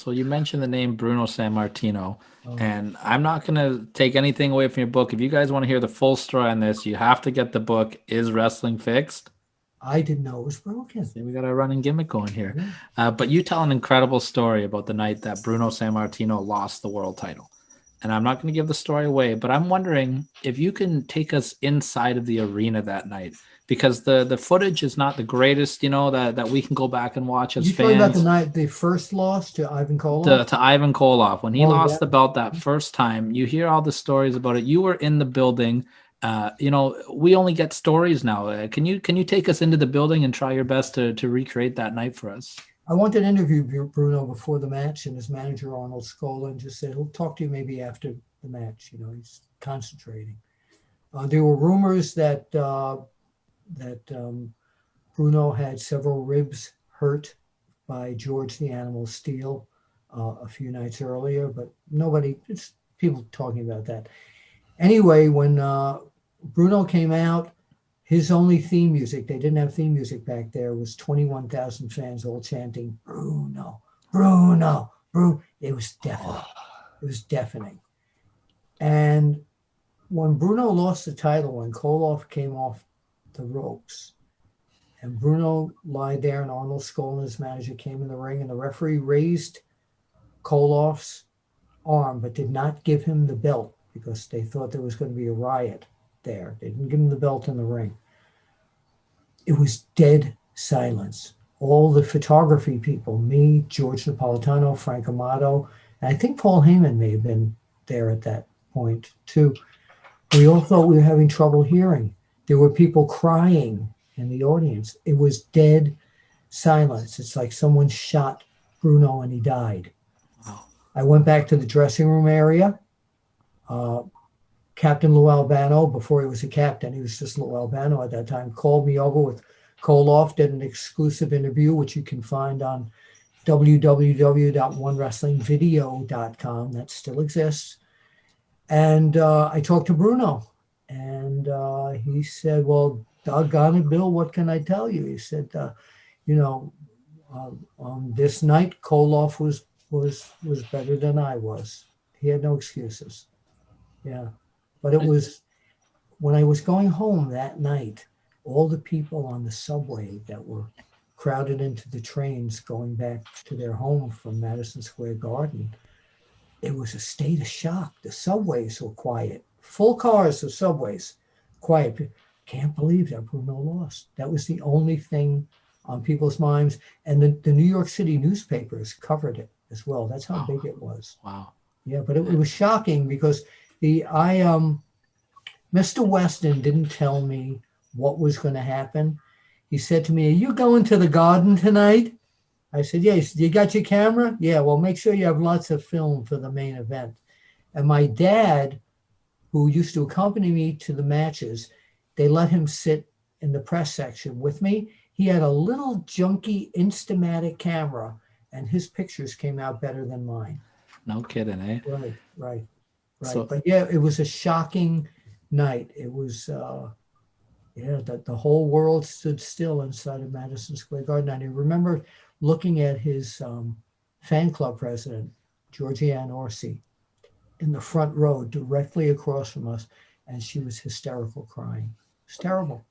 So you mentioned the name Bruno Sammartino, Oh, and I'm not going to take anything away from your book. If you guys want to hear the full story on this, you have to get the book, Is Wrestling Fixed? I didn't know it was broken. See, we got a running gimmick going here. Yeah. But you tell an incredible story about the night that Bruno Sammartino lost the world title. And I'm not going to give the story away, but I'm wondering if you can take us inside of the arena that night, because the footage is not the greatest, that we can go back and watch as You talking about the fans. night they first lost to Ivan To, Koloff? to Ivan Koloff, when he Oh yeah. lost the belt that first time, you hear all the stories about it. You were in the building. We only get stories now. Can you take us into the building and try your best to recreate that night for us? I wanted to interview Bruno before the match, and his manager Arnold Skolin just said he'll talk to you maybe after the match. He's concentrating. There were rumors that Bruno had several ribs hurt by George the Animal Steel a few nights earlier, but it's people talking about that. Anyway, when Bruno came out, his only theme music, they didn't have theme music back there, was 21,000 fans all chanting, Bruno, Bruno, Bruno. It was deafening. It was deafening. And when Bruno lost the title, when Koloff came off the ropes, and Bruno lied there, and Arnold Skolin, his manager, came in the ring, and the referee raised Koloff's arm, but did not give him the belt because they thought there was going to be a riot there. They didn't give him the belt in the ring. It was dead silence. All the photography people, me, George Napolitano, Frank Amato, and I think Paul Heyman may have been there at that point too. We all thought we were having trouble hearing. There were people crying in the audience. It was dead silence. It's like someone shot Bruno and he died. Wow. I went back to the dressing room area. Captain Lou Albano, before he was a captain, he was just Lou Albano at that time, called me over with Koloff, did an exclusive interview, which you can find on www.onewrestlingvideo.com. That still exists. And I talked to Bruno, and he said, well, doggone it, Bill, what can I tell you? He said, on this night, Koloff was better than I was. He had no excuses. Yeah. But it was when I was going home that night, all the people on the subway that were crowded into the trains going back to their home from Madison Square Garden, it was a state of shock. The subways were quiet. Full cars of subways, quiet. Can't believe that Bruno lost. That was the only thing on people's minds. And the New York City newspapers covered it as well. That's how big it was. Wow. Yeah, but it was shocking because Mr. Weston didn't tell me what was going to happen. He said to me, are you going to the garden tonight? I said, yeah. He said, you got your camera? Yeah, well, make sure you have lots of film for the main event. And my dad, who used to accompany me to the matches, they let him sit in the press section with me. He had a little junky Instamatic camera, and his pictures came out better than mine. No kidding, eh? Right. So, But yeah, it was a shocking night. It was, the whole world stood still inside of Madison Square Garden. And I remember looking at his fan club president, Georgianne Orsi, in the front row directly across from us, and she was hysterical crying. It's terrible.